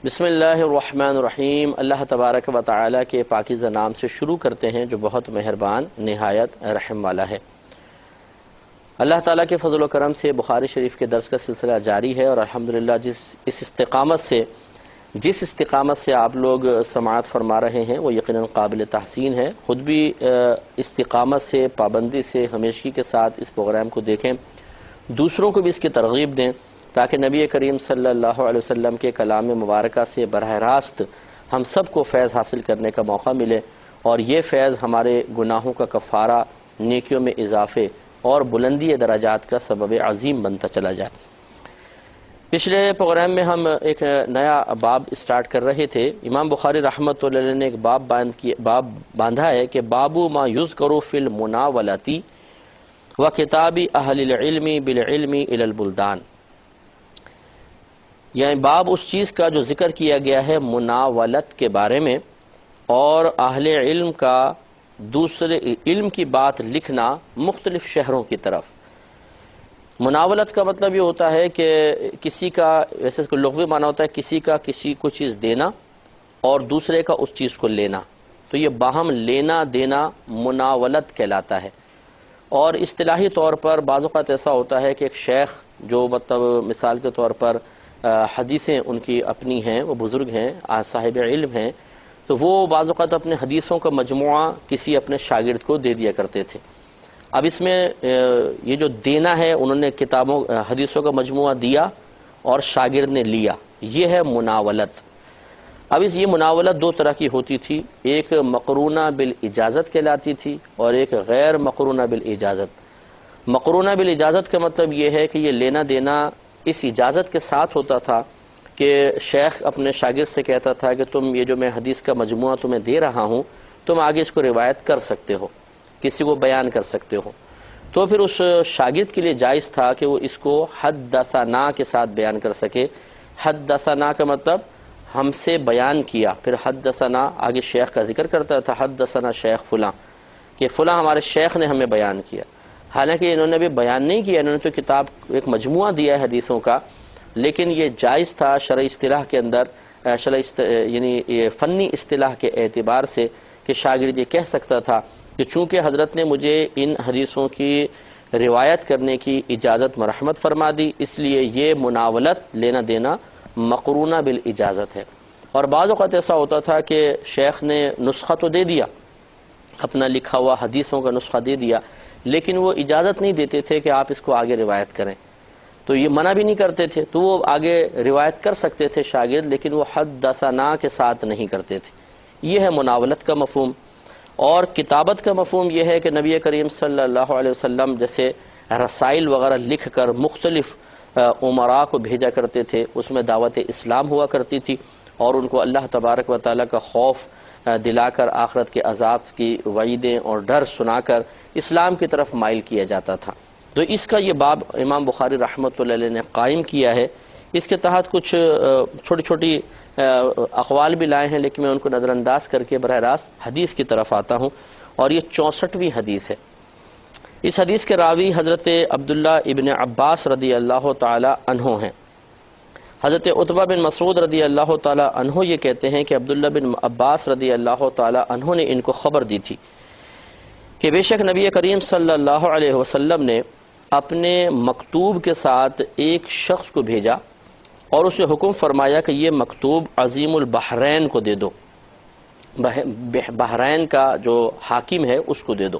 بسم اللہ الرحمن الرحیم۔ اللہ تبارک و تعالیٰ کے پاکیزہ نام سے شروع کرتے ہیں جو بہت مہربان نہایت رحم والا ہے۔ اللہ تعالیٰ کے فضل و کرم سے بخاری شریف کے درس کا سلسلہ جاری ہے، اور الحمدللہ جس استقامت سے آپ لوگ سماعت فرما رہے ہیں وہ یقیناً قابل تحسین ہے۔ خود بھی استقامت سے، پابندی سے، ہمیشگی کے ساتھ اس پروگرام کو دیکھیں، دوسروں کو بھی اس کی ترغیب دیں تاکہ نبی کریم صلی اللہ علیہ وسلم کے کلام مبارکہ سے براہ راست ہم سب کو فیض حاصل کرنے کا موقع ملے، اور یہ فیض ہمارے گناہوں کا کفارہ، نیکیوں میں اضافے اور بلندی درجات کا سبب عظیم بنتا چلا جائے۔ پچھلے پروگرام میں ہم ایک نیا باب اسٹارٹ کر رہے تھے۔ امام بخاری رحمۃ اللہ علیہ نے ایک باب باندھا ہے کہ بابو ما یذکر فی المناولۃ و کتاب اہل العلم بالعلم الی البلدان، یعنی باب اس چیز کا جو ذکر کیا گیا ہے مناولت کے بارے میں، اور اہل علم کا دوسرے علم کی بات لکھنا مختلف شہروں کی طرف۔ مناولت کا مطلب یہ ہوتا ہے کہ کسی کا، ویسے اس کو لغوی معنی ہوتا ہے کسی کا کسی کو چیز دینا اور دوسرے کا اس چیز کو لینا، تو یہ باہم لینا دینا مناولت کہلاتا ہے۔ اور اصطلاحی طور پر بعض اوقات ایسا ہوتا ہے کہ ایک شیخ جو مطلب مثال کے طور پر حدیثیں ان کی اپنی ہیں، وہ بزرگ ہیں، صاحب علم ہیں، تو وہ بعض اوقات اپنے حدیثوں کا مجموعہ کسی اپنے شاگرد کو دے دیا کرتے تھے۔ اب اس میں یہ جو دینا ہے، انہوں نے کتابوں حدیثوں کا مجموعہ دیا اور شاگرد نے لیا، یہ ہے مناولت۔ اب یہ مناولت دو طرح کی ہوتی تھی، ایک مقرونہ بالاجازت کہلاتی تھی اور ایک غیر مقرونہ بالاجازت۔ مقرونہ بالاجازت کا مطلب یہ ہے کہ یہ لینا دینا اس اجازت کے ساتھ ہوتا تھا کہ شیخ اپنے شاگرد سے کہتا تھا کہ تم یہ جو میں حدیث کا مجموعہ تمہیں دے رہا ہوں، تم آگے اس کو روایت کر سکتے ہو، کسی کو بیان کر سکتے ہو۔ تو پھر اس شاگرد کے لیے جائز تھا کہ وہ اس کو حدثنا کے ساتھ بیان کر سکے۔ حدثنا کا مطلب ہم سے بیان کیا، پھر حدثنا آگے شیخ کا ذکر کرتا تھا، حدثنا شیخ فلاں، کہ فلاں ہمارے شیخ نے ہمیں بیان کیا۔ حالانکہ انہوں نے بھی بیان نہیں کیا، انہوں نے تو کتاب ایک مجموعہ دیا ہے حدیثوں کا، لیکن یہ جائز تھا شرعی اصطلاح کے اندر، یعنی یہ فنی اصطلاح کے اعتبار سے، کہ شاگرد یہ کہہ سکتا تھا کہ چونکہ حضرت نے مجھے ان حدیثوں کی روایت کرنے کی اجازت مرحمت فرما دی، اس لیے یہ مناولت لینا دینا مقرونہ بالاجازت ہے۔ اور بعض اوقات ایسا ہوتا تھا کہ شیخ نے نسخہ تو دے دیا، اپنا لکھا ہوا حدیثوں کا نسخہ دے دیا، لیکن وہ اجازت نہیں دیتے تھے کہ آپ اس کو آگے روایت کریں، تو یہ منع بھی نہیں کرتے تھے، تو وہ آگے روایت کر سکتے تھے شاگرد، لیکن وہ حدثنا کے ساتھ نہیں کرتے تھے۔ یہ ہے مناولت کا مفہوم۔ اور کتابت کا مفہوم یہ ہے کہ نبی کریم صلی اللہ علیہ وسلم جیسے رسائل وغیرہ لکھ کر مختلف امراء کو بھیجا کرتے تھے، اس میں دعوت اسلام ہوا کرتی تھی، اور ان کو اللہ تبارک و تعالیٰ کا خوف دلا کر، آخرت کے عذاب کی وعیدیں اور ڈر سنا کر اسلام کی طرف مائل کیا جاتا تھا۔ تو اس کا یہ باب امام بخاری رحمۃ اللہ علیہ نے قائم کیا ہے۔ اس کے تحت کچھ چھوٹی چھوٹی اقوال بھی لائے ہیں، لیکن میں ان کو نظر انداز کر کے براہ راست حدیث کی طرف آتا ہوں، اور یہ 64ویں حدیث ہے۔ اس حدیث کے راوی حضرت عبداللہ ابن عباس رضی اللہ تعالی عنہ ہیں۔ حضرت عتبہ بن مسعود رضی اللہ تعالی عنہ یہ کہتے ہیں کہ عبداللہ بن عباس رضی اللہ تعالی عنہ نے ان کو خبر دی تھی کہ بے شک نبی کریم صلی اللہ علیہ وسلم نے اپنے مکتوب کے ساتھ ایک شخص کو بھیجا اور اسے حکم فرمایا کہ یہ مکتوب عظیم البحرین کو دے دو، بحرین کا جو حاکم ہے اس کو دے دو۔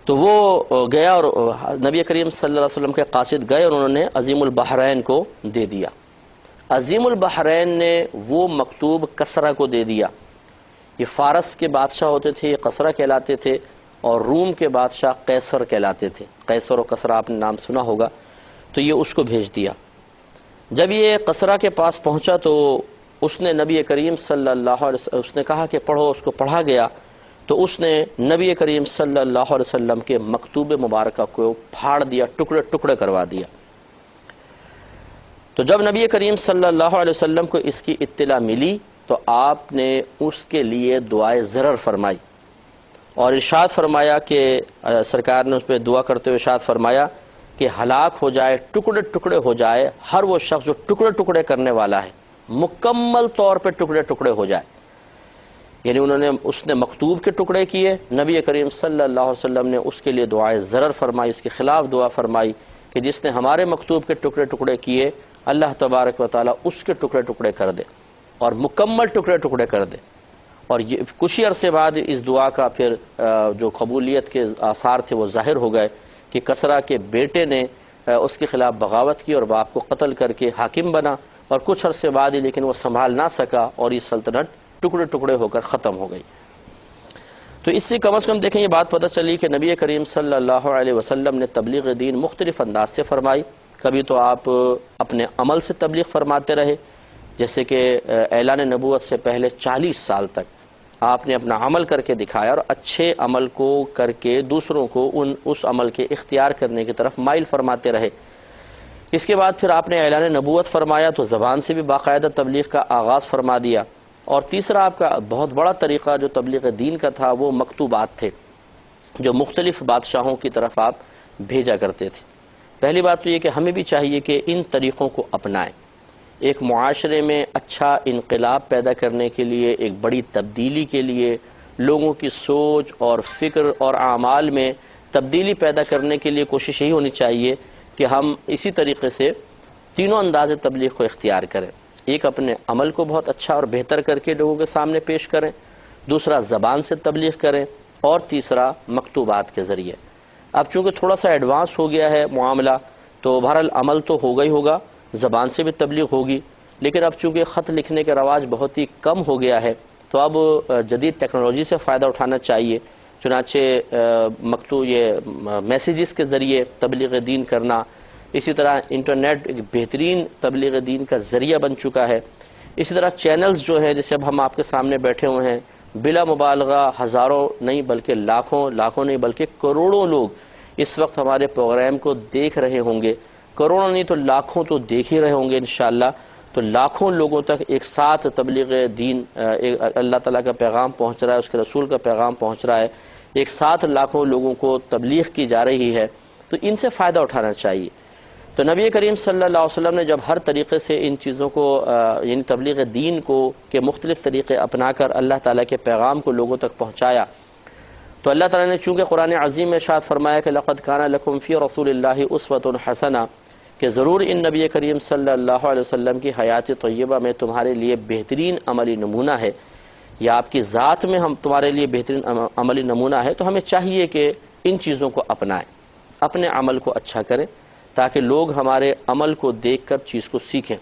تو وہ گیا اور نبی کریم صلی اللہ علیہ وسلم کے قاصد گئے اور انہوں نے عظیم البحرین کو دے دیا۔ عظیم البحرین نے وہ مکتوب کسرا کو دے دیا۔ یہ فارس کے بادشاہ ہوتے تھے، یہ کسرا کہلاتے تھے، اور روم کے بادشاہ قیصر کہلاتے تھے۔ قیصر و کسرا آپ نے نام سنا ہوگا۔ تو یہ اس کو بھیج دیا۔ جب یہ کسرا کے پاس پہنچا تو اس نے نبی کریم صلی اللہ علیہ وسلم، اس نے کہا کہ پڑھو، اس کو پڑھا گیا، تو اس نے نبی کریم صلی اللہ علیہ وسلم کے مکتوب مبارکہ کو پھاڑ دیا، ٹکڑے ٹکڑے کروا دیا۔ تو جب نبی کریم صلی اللہ علیہ وسلم کو اس کی اطلاع ملی تو آپ نے اس کے لیے دعائے ضرر فرمائی، اور ارشاد فرمایا کہ سرکار نے اس پہ دعا کرتے ہوئے ارشاد فرمایا کہ ہلاک ہو جائے، ٹکڑے ٹکڑے ہو جائے ہر وہ شخص جو ٹکڑے ٹکڑے کرنے والا ہے، مکمل طور پہ ٹکڑے ٹکڑے ہو جائے. یعنی اس نے مکتوب کے ٹکڑے کیے، نبی کریم صلی اللہ علیہ وسلم نے اس کے لیے دعائے ضرر فرمائی، اس کے خلاف دعا فرمائی کہ جس نے ہمارے مکتوب کے ٹکڑے ٹکڑے کیے اللہ تبارک و تعالیٰ اس کے ٹکڑے ٹکڑے کر دے اور مکمل ٹکڑے ٹکڑے کر دے. اور یہ کچھ ہی عرصے بعد اس دعا کا پھر جو قبولیت کے آثار تھے وہ ظاہر ہو گئے کہ کسرا کے بیٹے نے اس کے خلاف بغاوت کی اور باپ کو قتل کر کے حاکم بنا، اور کچھ عرصے بعد ہی لیکن وہ سنبھال نہ سکا اور یہ سلطنت ٹکڑے ٹکڑے ہو کر ختم ہو گئی. تو اس سے کم از کم دیکھیں یہ بات پتہ چلی کہ نبی کریم صلی اللہ علیہ وسلم نے تبلیغ دین مختلف انداز سے فرمائی. کبھی تو آپ اپنے عمل سے تبلیغ فرماتے رہے، جیسے کہ اعلان نبوت سے پہلے 40 سال تک آپ نے اپنا عمل کر کے دکھایا اور اچھے عمل کو کر کے دوسروں کو اس عمل کے اختیار کرنے کی طرف مائل فرماتے رہے. اس کے بعد پھر آپ نے اعلان نبوت فرمایا تو زبان سے بھی باقاعدہ تبلیغ کا آغاز فرما دیا. اور تیسرا آپ کا بہت بڑا طریقہ جو تبلیغ دین کا تھا وہ مکتوبات تھے جو مختلف بادشاہوں کی طرف آپ بھیجا کرتے تھے. پہلی بات تو یہ کہ ہمیں بھی چاہیے کہ ان طریقوں کو اپنائیں. ایک معاشرے میں اچھا انقلاب پیدا کرنے کے لیے، ایک بڑی تبدیلی کے لیے، لوگوں کی سوچ اور فکر اور اعمال میں تبدیلی پیدا کرنے کے لیے کوشش یہی ہونی چاہیے کہ ہم اسی طریقے سے تینوں انداز تبلیغ کو اختیار کریں. ایک اپنے عمل کو بہت اچھا اور بہتر کر کے لوگوں کے سامنے پیش کریں، دوسرا زبان سے تبلیغ کریں، اور تیسرا مکتوبات کے ذریعے. اب چونکہ تھوڑا سا ایڈوانس ہو گیا ہے معاملہ تو بہرحال عمل تو ہوگا ہی ہوگا، زبان سے بھی تبلیغ ہوگی، لیکن اب چونکہ خط لکھنے کا رواج بہت ہی کم ہو گیا ہے تو اب جدید ٹیکنالوجی سے فائدہ اٹھانا چاہیے. چنانچہ یہ میسیجز کے ذریعے تبلیغ دین کرنا، اسی طرح انٹرنیٹ ایک بہترین تبلیغ دین کا ذریعہ بن چکا ہے. اسی طرح چینلز جو ہیں جیسے اب ہم آپ کے سامنے بیٹھے ہوئے ہیں، بلا مبالغہ ہزاروں نہیں بلکہ لاکھوں نہیں بلکہ کروڑوں لوگ اس وقت ہمارے پروگرام کو دیکھ رہے ہوں گے. کروڑوں نہیں تو لاکھوں تو دیکھ ہی رہے ہوں گے انشاءاللہ. تو لاکھوں لوگوں تک ایک ساتھ تبلیغ دین، اللہ تعالیٰ کا پیغام پہنچ رہا ہے، اس کے رسول کا پیغام پہنچ رہا ہے، ایک ساتھ لاکھوں لوگوں کو تبلیغ کی جا رہی ہے. تو ان سے فائدہ اٹھانا چاہیے. تو نبی کریم صلی اللہ علیہ وسلم نے جب ہر طریقے سے ان چیزوں کو یعنی تبلیغ دین کو کے مختلف طریقے اپنا کر اللہ تعالیٰ کے پیغام کو لوگوں تک پہنچایا تو اللہ تعالیٰ نے چونکہ قرآن عظیم میں ارشاد فرمایا کہ لقد کان لکم فی رسول اللہ اسوۃ حسنہ، کہ ضرور ان نبی کریم صلی اللہ علیہ وسلم کی حیات طیبہ میں تمہارے لیے بہترین عملی نمونہ ہے، یا آپ کی ذات میں ہم تمہارے لیے بہترین عملی نمونہ ہے. تو ہمیں چاہیے کہ ان چیزوں کو اپنائیں، اپنے عمل کو اچھا کریں تاکہ لوگ ہمارے عمل کو دیکھ کر چیز کو سیکھیں.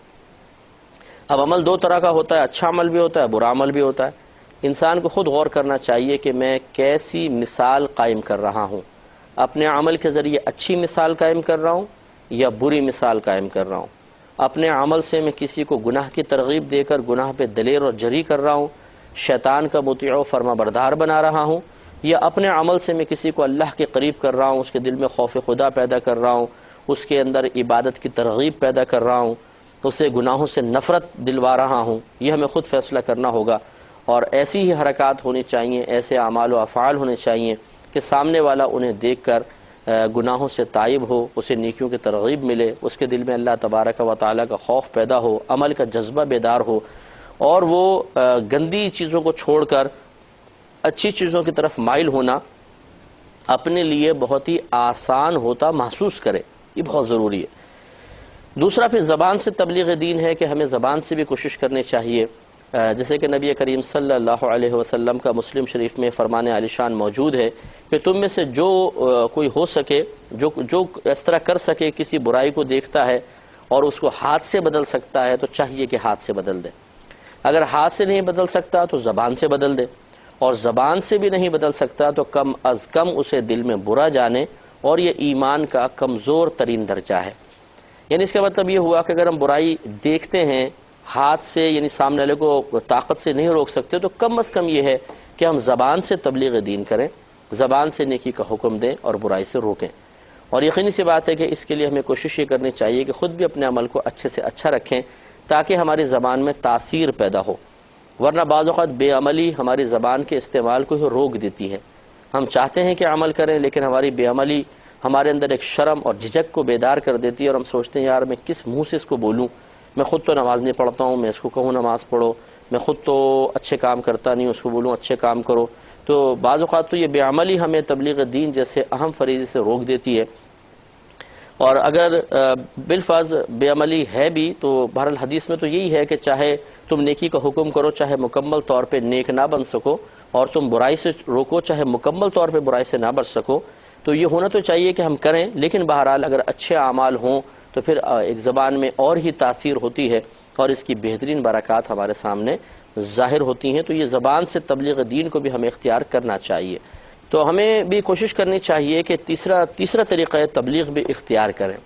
اب عمل دو طرح کا ہوتا ہے، اچھا عمل بھی ہوتا ہے، برا عمل بھی ہوتا ہے. انسان کو خود غور کرنا چاہیے کہ میں کیسی مثال قائم کر رہا ہوں، اپنے عمل کے ذریعے اچھی مثال قائم کر رہا ہوں یا بری مثال قائم کر رہا ہوں. اپنے عمل سے میں کسی کو گناہ کی ترغیب دے کر گناہ پہ دلیر اور جری کر رہا ہوں، شیطان کا مطیع و فرما بردار بنا رہا ہوں، یا اپنے عمل سے میں کسی کو اللہ کے قریب کر رہا ہوں، اس کے دل میں خوف خدا پیدا کر رہا ہوں، اس کے اندر عبادت کی ترغیب پیدا کر رہا ہوں، اسے گناہوں سے نفرت دلوا رہا ہوں. یہ ہمیں خود فیصلہ کرنا ہوگا. اور ایسی ہی حرکات ہونی چاہیے، ایسے اعمال و افعال ہونے چاہیے کہ سامنے والا انہیں دیکھ کر گناہوں سے تائب ہو، اسے نیکیوں کی ترغیب ملے، اس کے دل میں اللہ تبارک و تعالیٰ کا خوف پیدا ہو، عمل کا جذبہ بیدار ہو، اور وہ گندی چیزوں کو چھوڑ کر اچھی چیزوں کی طرف مائل ہونا اپنے لیے بہت ہی آسان ہوتا محسوس کرے. یہ بہت ضروری ہے. دوسرا پھر زبان سے تبلیغ دین ہے کہ ہمیں زبان سے بھی کوشش کرنی چاہیے. جیسے کہ نبی کریم صلی اللہ علیہ وسلم کا مسلم شریف میں فرمان عالی شان موجود ہے کہ تم میں سے جو کوئی ہو سکے، جو اس طرح کر سکے، کسی برائی کو دیکھتا ہے اور اس کو ہاتھ سے بدل سکتا ہے تو چاہیے کہ ہاتھ سے بدل دے. اگر ہاتھ سے نہیں بدل سکتا تو زبان سے بدل دے، اور زبان سے بھی نہیں بدل سکتا تو کم از کم اسے دل میں برا جانے، اور یہ ایمان کا کمزور ترین درجہ ہے. یعنی اس کا مطلب یہ ہوا کہ اگر ہم برائی دیکھتے ہیں ہاتھ سے، یعنی سامنے والے کو طاقت سے نہیں روک سکتے، تو کم از کم یہ ہے کہ ہم زبان سے تبلیغ دین کریں، زبان سے نیکی کا حکم دیں اور برائی سے روکیں. اور یقینی سی بات ہے کہ اس کے لیے ہمیں کوشش یہ کرنی چاہیے کہ خود بھی اپنے عمل کو اچھے سے اچھا رکھیں تاکہ ہماری زبان میں تاثیر پیدا ہو. ورنہ بعض اوقات بے عملی ہماری زبان کے استعمال کو ہی روک دیتی ہے. ہم چاہتے ہیں کہ عمل کریں لیکن ہماری بے عملی ہمارے اندر ایک شرم اور جھجک کو بیدار کر دیتی ہے، اور ہم سوچتے ہیں یار میں کس منہ سے اس کو بولوں، میں خود تو نماز نہیں پڑھتا ہوں، میں اس کو کہوں نماز پڑھو، میں خود تو اچھے کام کرتا نہیں، اس کو بولوں اچھے کام کرو. تو بعض اوقات تو یہ بے عملی ہمیں تبلیغ دین جیسے اہم فریضے سے روک دیتی ہے. اور اگر بالفرض بے عملی ہے بھی تو بہرحال حدیث میں تو یہی ہے کہ چاہے تم نیکی کا حکم کرو، چاہے مکمل طور پہ نیک نہ بن سکو، اور تم برائی سے روکو، چاہے مکمل طور پہ برائی سے نہ بچ سکو. تو یہ ہونا تو چاہیے کہ ہم کریں، لیکن بہرحال اگر اچھے اعمال ہوں تو پھر ایک زبان میں اور ہی تاثیر ہوتی ہے اور اس کی بہترین برکات ہمارے سامنے ظاہر ہوتی ہیں. تو یہ زبان سے تبلیغ دین کو بھی ہمیں اختیار کرنا چاہیے. تو ہمیں بھی کوشش کرنی چاہیے کہ تیسرا طریقہ تبلیغ بھی اختیار کریں.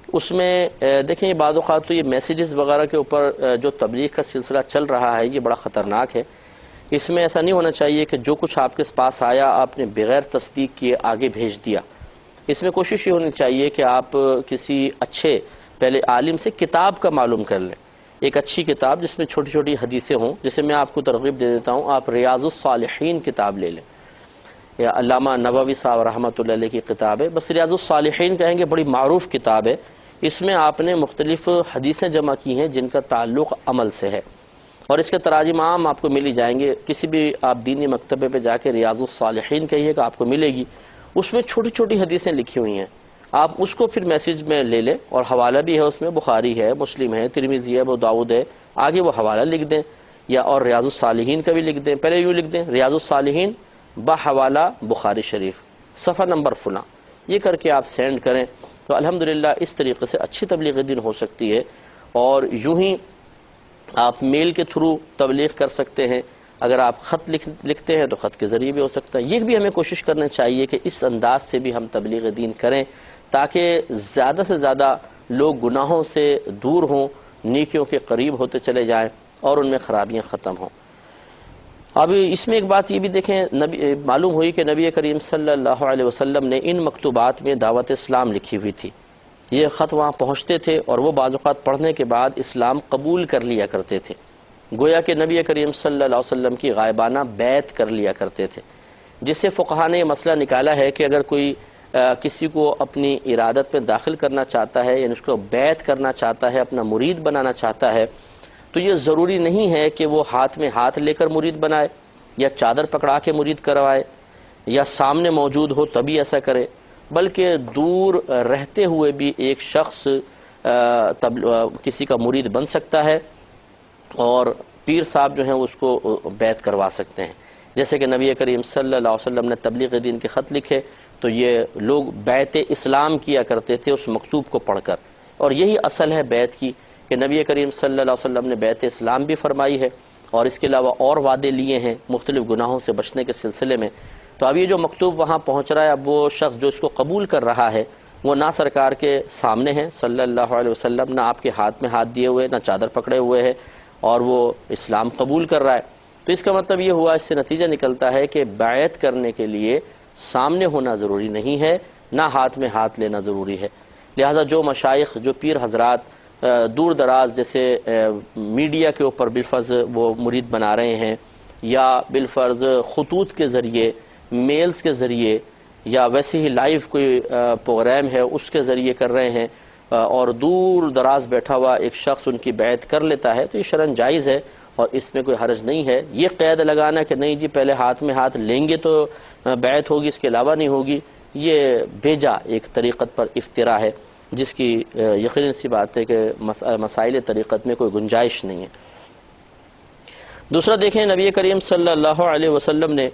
اس میں دیکھیں بعض اوقات تو یہ میسیجز وغیرہ کے اوپر جو تبلیغ کا سلسلہ چل رہا ہے یہ بڑا خطرناک ہے. اس میں ایسا نہیں ہونا چاہیے کہ جو کچھ آپ کے پاس آیا آپ نے بغیر تصدیق کیے آگے بھیج دیا. اس میں کوشش یہ ہونی چاہیے کہ آپ کسی اچھے پہلے عالم سے کتاب کا معلوم کر لیں، ایک اچھی کتاب جس میں چھوٹی چھوٹی حدیثیں ہوں. جیسے میں آپ کو ترغیب دے دیتا ہوں، آپ ریاض الصالحین کتاب لے لیں، یا علامہ نووی صاحب رحمۃ اللہ علیہ کی کتاب ہے، بس ریاض الصالحین کہیں گے، بڑی معروف کتاب ہے. اس میں آپ نے مختلف حدیثیں جمع کی ہیں جن کا تعلق عمل سے ہے، اور اس کے تراجم عام آپ کو مل ہی جائیں گے. کسی بھی آپ دینی مکتبے پہ جا کے ریاض الصالحین کہیے کہ آپ کو ملے گی. اس میں چھوٹی چھوٹی حدیثیں لکھی ہوئی ہیں، آپ اس کو پھر میسیج میں لے لیں، اور حوالہ بھی ہے اس میں، بخاری ہے، مسلم ہے، ترمذی ہے، ابو داؤد ہے، آگے وہ حوالہ لکھ دیں، یا اور ریاض الصالحین کا بھی لکھ دیں. پہلے یوں لکھ دیں ریاض الصالحین بحوالہ بخاری شریف، صفحہ نمبر فلاں، یہ کر کے آپ سینڈ کریں. تو الحمدللہ اس طریقے سے اچھی تبلیغ دین ہو سکتی ہے. اور یوں ہی آپ میل کے تھرو تبلیغ کر سکتے ہیں، اگر آپ خط لکھتے ہیں تو خط کے ذریعے بھی ہو سکتا ہے. یہ بھی ہمیں کوشش کرنا چاہیے کہ اس انداز سے بھی ہم تبلیغ دین کریں تاکہ زیادہ سے زیادہ لوگ گناہوں سے دور ہوں، نیکیوں کے قریب ہوتے چلے جائیں اور ان میں خرابیاں ختم ہوں. اب اس میں ایک بات یہ بھی دیکھیں، معلوم ہوئی کہ نبی کریم صلی اللہ علیہ وسلم نے ان مکتوبات میں دعوت اسلام لکھی ہوئی تھی. یہ خط وہاں پہنچتے تھے اور وہ بعض اوقات پڑھنے کے بعد اسلام قبول کر لیا کرتے تھے، گویا کہ نبی کریم صلی اللہ علیہ وسلم کی غائبانہ بیعت کر لیا کرتے تھے. جس سے فقہا نے یہ مسئلہ نکالا ہے کہ اگر کوئی کسی کو اپنی ارادت میں داخل کرنا چاہتا ہے، یعنی اس کو بیعت کرنا چاہتا ہے، اپنا مرید بنانا چاہتا ہے، تو یہ ضروری نہیں ہے کہ وہ ہاتھ میں ہاتھ لے کر مرید بنائے، یا چادر پکڑا کے مرید کروائے، یا سامنے موجود ہو تبھی ایسا کرے، بلکہ دور رہتے ہوئے بھی ایک شخص کسی کا مرید بن سکتا ہے، اور پیر صاحب جو ہیں اس کو بیعت کروا سکتے ہیں. جیسے کہ نبی کریم صلی اللہ علیہ وسلم نے تبلیغ دین کے خط لکھے تو یہ لوگ بیعت اسلام کیا کرتے تھے اس مکتوب کو پڑھ کر. اور یہی اصل ہے بیعت کی کہ نبی کریم صلی اللہ علیہ وسلم نے بیعت اسلام بھی فرمائی ہے، اور اس کے علاوہ اور وعدے لیے ہیں مختلف گناہوں سے بچنے کے سلسلے میں. تو اب یہ جو مکتوب وہاں پہنچ رہا ہے، اب وہ شخص جو اس کو قبول کر رہا ہے وہ نہ سرکار کے سامنے ہیں صلی اللہ علیہ وسلم، نہ آپ کے ہاتھ میں ہاتھ دیے ہوئے، نہ چادر پکڑے ہوئے ہے، اور وہ اسلام قبول کر رہا ہے. تو اس کا مطلب یہ ہوا، اس سے نتیجہ نکلتا ہے کہ بیعت کرنے کے لیے سامنے ہونا ضروری نہیں ہے، نہ ہاتھ میں ہاتھ لینا ضروری ہے. لہذا جو مشائخ، جو پیر حضرات دور دراز جیسے میڈیا کے اوپر بالفرض وہ مرید بنا رہے ہیں، یا بالفرض خطوط کے ذریعے، میلز کے ذریعے، یا ویسے ہی لائیو کوئی پروگرام ہے اس کے ذریعے کر رہے ہیں، اور دور دراز بیٹھا ہوا ایک شخص ان کی بیعت کر لیتا ہے، تو یہ شرعاً جائز ہے اور اس میں کوئی حرج نہیں ہے. یہ قید لگانا کہ نہیں جی پہلے ہاتھ میں ہاتھ لیں گے تو بیعت ہوگی، اس کے علاوہ نہیں ہوگی، یہ بیجا ایک طریقت پر افتراء ہے جس کی یقیناً سی بات ہے کہ مسائل طریقت میں کوئی گنجائش نہیں ہے. دوسرا دیکھیں، نبی کریم صلی اللہ علیہ وسلم نے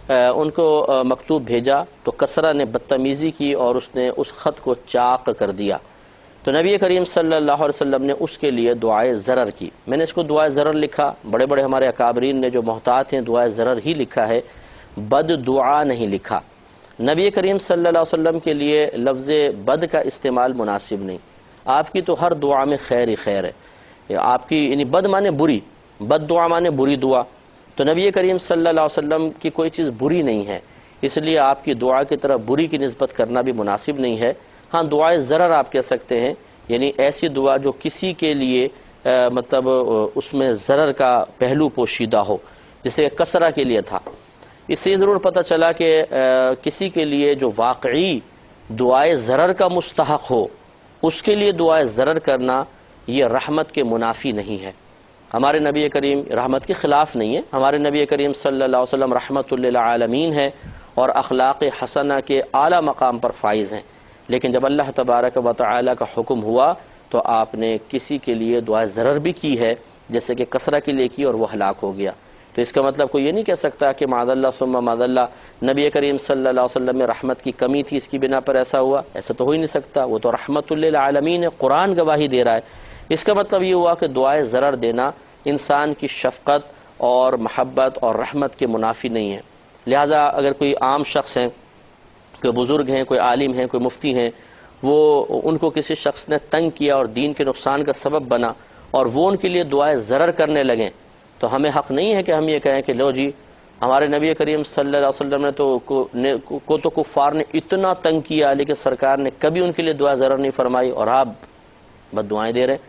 ان کو مکتوب بھیجا تو کسرا نے بدتمیزی کی اور اس نے اس خط کو چاق کر دیا. تو نبی کریم صلی اللہ علیہ وسلم نے اس کے لیے دعائے ضرر کی. میں نے اس کو دعائے ضرر لکھا، بڑے بڑے ہمارے اکابرین نے جو محتاط ہیں دعائے ضرر ہی لکھا ہے، بد دعا نہیں لکھا. نبی کریم صلی اللہ علیہ وسلم کے لیے لفظ بد کا استعمال مناسب نہیں. آپ کی تو ہر دعا میں خیر ہی خیر ہے. آپ کی یعنی بد مانے بری، بد دعا مانے بری دعا. تو نبی کریم صلی اللہ علیہ وسلم کی کوئی چیز بری نہیں ہے، اس لیے آپ کی دعا کی طرف بری کی نسبت کرنا بھی مناسب نہیں ہے. ہاں دعائے ضرر آپ کہہ سکتے ہیں، یعنی ایسی دعا جو کسی کے لیے مطلب اس میں ضرر کا پہلو پوشیدہ ہو، جیسے کسرہ کے لیے تھا. اس سے ضرور پتہ چلا کہ کسی کے لیے جو واقعی دعائے ضرر کا مستحق ہو اس کے لیے دعائے ضرر کرنا یہ رحمت کے منافی نہیں ہے۔ ہمارے نبی کریم رحمت کے خلاف نہیں ہے، ہمارے نبی کریم صلی اللہ علیہ وسلم رحمت للعالمین ہے اور اخلاق حسنہ کے اعلیٰ مقام پر فائز ہیں، لیکن جب اللہ تبارک و تعالی کا حکم ہوا تو آپ نے کسی کے لیے دعائے ضرر بھی کی ہے، جیسے کہ کسرہ کے لیے کی اور وہ ہلاک ہو گیا۔ تو اس کا مطلب کوئی یہ نہیں کہہ سکتا کہ معاذ اللہ ثم معاذ اللہ نبی کریم صلی اللہ علیہ وسلم میں رحمت کی کمی تھی، اس کی بنا پر ایسا ہوا، ایسا تو ہو ہی نہیں سکتا، وہ تو رحمت للعالمین ہے، قرآن گواہی دے رہا ہے۔ اس کا مطلب یہ ہوا کہ دعائے ضرر دینا انسان کی شفقت اور محبت اور رحمت کے منافی نہیں ہے۔ لہٰذا اگر کوئی عام شخص ہیں، کوئی بزرگ ہیں، کوئی عالم ہیں، کوئی مفتی ہیں، وہ ان کو کسی شخص نے تنگ کیا اور دین کے نقصان کا سبب بنا اور وہ ان کے لیے دعائے ضرر کرنے لگیں، تو ہمیں حق نہیں ہے کہ ہم یہ کہیں کہ لو جی ہمارے نبی کریم صلی اللہ علیہ وسلم نے تو کفار نے اتنا تنگ کیا لیکن سرکار نے کبھی ان کے لیے دعا ضرر نہیں فرمائی اور آپ بد دعائیں دے رہے ہیں،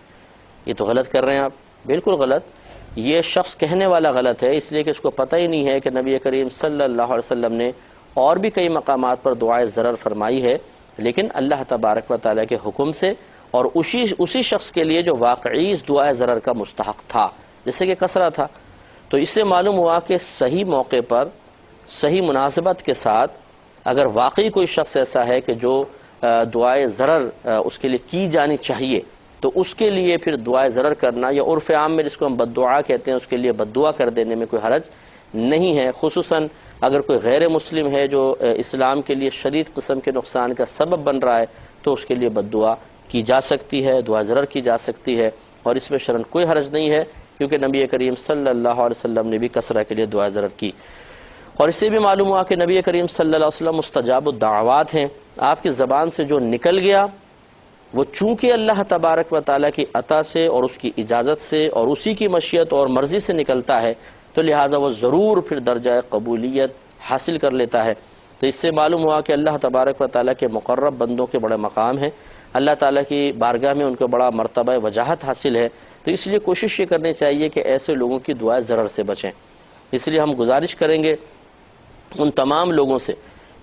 یہ تو غلط کر رہے ہیں آپ، بالکل غلط۔ یہ شخص کہنے والا غلط ہے اس لیے کہ اس کو پتہ ہی نہیں ہے کہ نبی کریم صلی اللہ علیہ وسلم نے اور بھی کئی مقامات پر دعائے ضرر فرمائی ہے، لیکن اللہ تبارک و تعالیٰ کے حکم سے اور اسی شخص کے لیے جو واقعی اس دعائے ضرر کا مستحق تھا، جیسے کہ کسرہ تھا۔ تو اس سے معلوم ہوا کہ صحیح موقع پر صحیح مناسبت کے ساتھ اگر واقعی کوئی شخص ایسا ہے کہ جو دعائے ضرر اس کے لیے کی جانی چاہیے تو اس کے لیے پھر دعائے ضرر کرنا یا عرف عام میں جس کو ہم بد دعا کہتے ہیں اس کے لیے بد دعا کر دینے میں کوئی حرج نہیں ہے، خصوصاً اگر کوئی غیر مسلم ہے جو اسلام کے لیے شدید قسم کے نقصان کا سبب بن رہا ہے تو اس کے لیے بد دعا کی جا سکتی ہے، دعا ضرر کی جا سکتی ہے، اور اس میں شرعاً کوئی حرج نہیں ہے، کیونکہ نبی کریم صلی اللہ علیہ وسلم نے بھی کسرہ کے لیے دعا ضرر کی۔ اور اس سے بھی معلوم ہوا کہ نبی کریم صلی اللہ علیہ وسلم مستجاب الدعوات ہیں، آپ کی زبان سے جو نکل گیا وہ چونکہ اللہ تبارک و تعالیٰ کی عطا سے اور اس کی اجازت سے اور اسی کی مشیت اور مرضی سے نکلتا ہے تو لہٰذا وہ ضرور پھر درجہ قبولیت حاصل کر لیتا ہے۔ تو اس سے معلوم ہوا کہ اللہ تبارک و تعالیٰ کے مقرب بندوں کے بڑے مقام ہیں، اللہ تعالیٰ کی بارگاہ میں ان کو بڑا مرتبہ وجاہت حاصل ہے، تو اس لیے کوشش یہ کرنی چاہیے کہ ایسے لوگوں کی دعائیں ضرر سے بچیں۔ اس لیے ہم گزارش کریں گے ان تمام لوگوں سے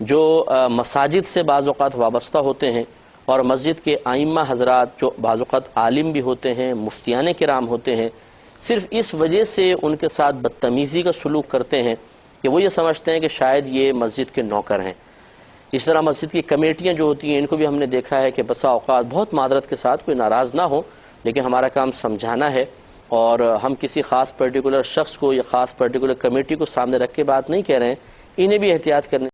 جو مساجد سے بعض اوقات وابستہ ہوتے ہیں اور مسجد کے ائمہ حضرات جو بعض اوقات عالم بھی ہوتے ہیں، مفتیان کرام ہوتے ہیں، صرف اس وجہ سے ان کے ساتھ بدتمیزی کا سلوک کرتے ہیں کہ وہ یہ سمجھتے ہیں کہ شاید یہ مسجد کے نوکر ہیں۔ اس طرح مسجد کی کمیٹیاں جو ہوتی ہیں ان کو بھی ہم نے دیکھا ہے کہ بسا اوقات بہت معذرت کے ساتھ، کوئی ناراض نہ ہو لیکن ہمارا کام سمجھانا ہے، اور ہم کسی خاص پرٹیکولر شخص کو یا خاص پرٹیکولر کمیٹی کو سامنے رکھ کے بات نہیں کہہ رہے ہیں، انہیں بھی احتیاط کرنے